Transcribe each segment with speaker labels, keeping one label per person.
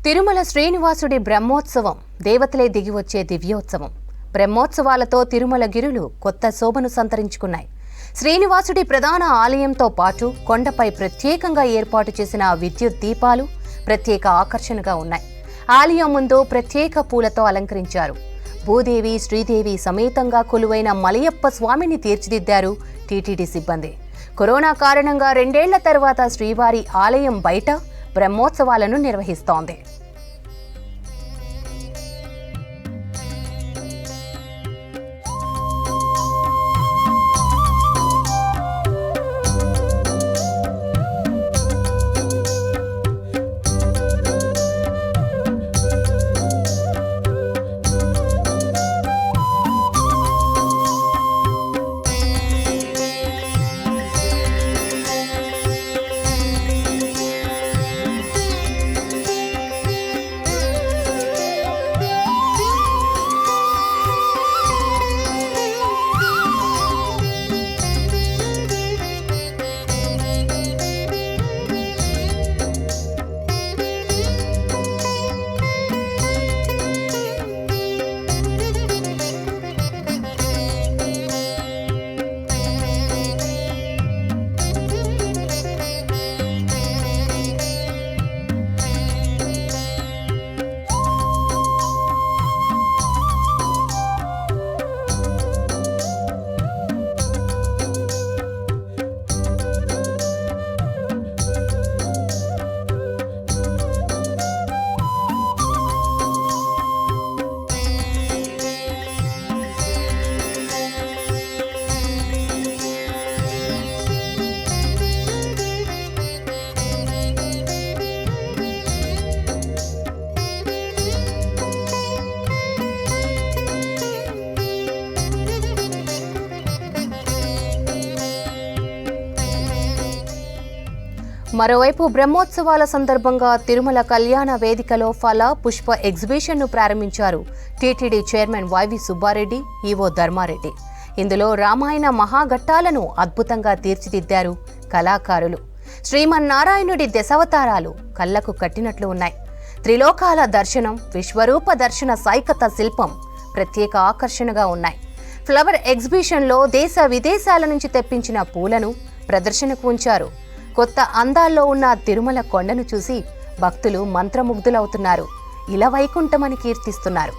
Speaker 1: తిరుమల శ్రీనివాసుడి బ్రహ్మోత్సవం దేవతలే దిగివచ్చే దివ్యోత్సవం. బ్రహ్మోత్సవాలతో తిరుమల గిరులు కొత్త శోభను సంతరించుకున్నాయి. శ్రీనివాసుడి ప్రధాన ఆలయంతో పాటు కొండపై ప్రత్యేకంగా ఏర్పాటు చేసిన విద్యుత్ దీపాలు ప్రత్యేక ఆకర్షణగా ఉన్నాయి. ఆలయం ముందు ప్రత్యేక పూలతో అలంకరించారు. భూదేవి శ్రీదేవి సమేతంగా కొలువైన మలయప్ప స్వామిని తీర్చిదిద్దారు టీటీడీ సిబ్బంది. కరోనా కారణంగా 2 ఏళ్ల తర్వాత శ్రీవారి ఆలయం బయట బ్రహ్మోత్సవాలను నిర్వహిస్తోంది. మరోవైపు బ్రహ్మోత్సవాల సందర్భంగా తిరుమల కళ్యాణ వేదికలో ఫల పుష్ప ఎగ్జిబిషన్ను ప్రారంభించారు TTD chairman YV Subba Reddy, EO Dharma Reddy. ఇందులో రామాయణ మహాఘట్టాలను అద్భుతంగా తీర్చిదిద్దారు కళాకారులు. శ్రీమన్నారాయణుడి దశావతారాలు కళ్లకు కట్టినట్లు ఉన్నాయి. త్రిలోకాల దర్శనం, విశ్వరూప దర్శన సైకత శిల్పం ప్రత్యేక ఆకర్షణగా ఉన్నాయి. ఫ్లవర్ ఎగ్జిబిషన్లో దేశ విదేశాల నుంచి తెప్పించిన పూలను ప్రదర్శనకు ఉంచారు. కొత్త అందాల్లో ఉన్న తిరుమల కొండను చూసి భక్తులు మంత్రముగ్ధులవుతున్నారు. ఇలా వైకుంఠమని కీర్తిస్తున్నారు.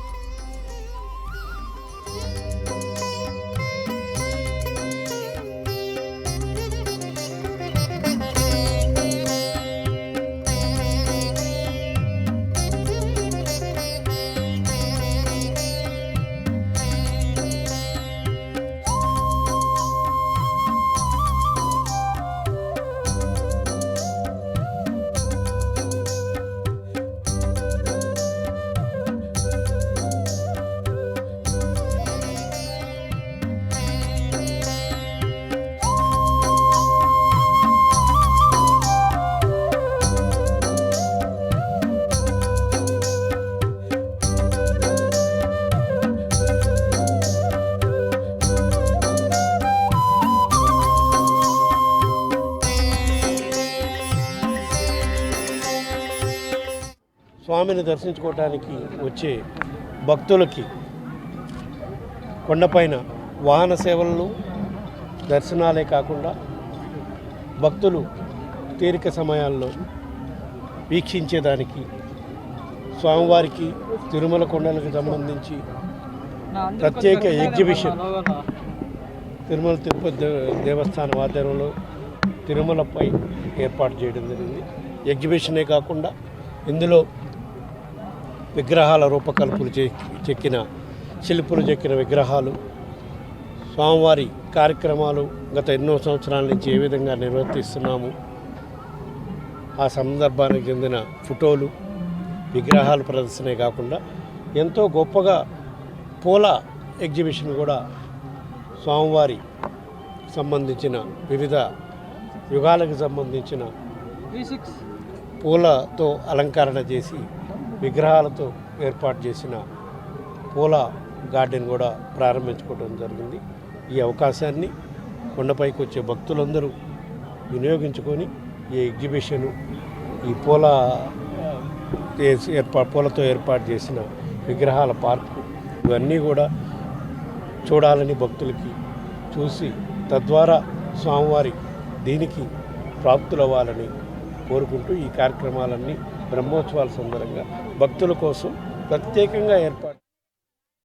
Speaker 2: స్వామిని దర్శించుకోవటానికి వచ్చే భక్తులకి కొండపైన వాహన సేవలను దర్శనాలే కాకుండా భక్తులు తీరిక సమయాల్లో వీక్షించేదానికి స్వామివారికి తిరుమల కొండలకు సంబంధించి ప్రత్యేక ఎగ్జిబిషన్ తిరుమల తిరుపతి దేవస్థానం ఆధ్వర్యంలో తిరుమలపై ఏర్పాటు చేయడం జరిగింది. ఎగ్జిబిషనే కాకుండా ఇందులో విగ్రహాల రూపకల్పులు చెక్కిన శిల్పులు చెక్కిన విగ్రహాలు, స్వామివారి కార్యక్రమాలు గత ఎన్నో సంవత్సరాల నుంచి ఏ విధంగా నిర్వర్తిస్తున్నాము ఆ సందర్భానికి చెందిన ఫోటోలు, విగ్రహాల ప్రదర్శనే కాకుండా ఎంతో గొప్పగా పూల ఎగ్జిబిషన్ కూడా స్వామివారి సంబంధించిన వివిధ యుగాలకు సంబంధించిన పూలతో అలంకరణ చేసి విగ్రహాలతో ఏర్పాటు చేసిన పూల గార్డెన్ కూడా ప్రారంభించుకోవడం జరిగింది. ఈ అవకాశాన్ని కొండపైకి వచ్చే భక్తులందరూ వినియోగించుకొని ఈ ఎగ్జిబిషను, ఈ పూల పూలతో ఏర్పాటు చేసిన విగ్రహాల పార్కు ఇవన్నీ కూడా చూడాలని భక్తులకి చూసి తద్వారా స్వామివారి దీనికి ప్రాప్తులవ్వాలని కోరుకుంటూ ఈ కార్యక్రమాలన్నీ బ్రహ్మోత్సవాల సందర్భంగా భక్తుల కోసం ప్రత్యేకంగా ఏర్పాటు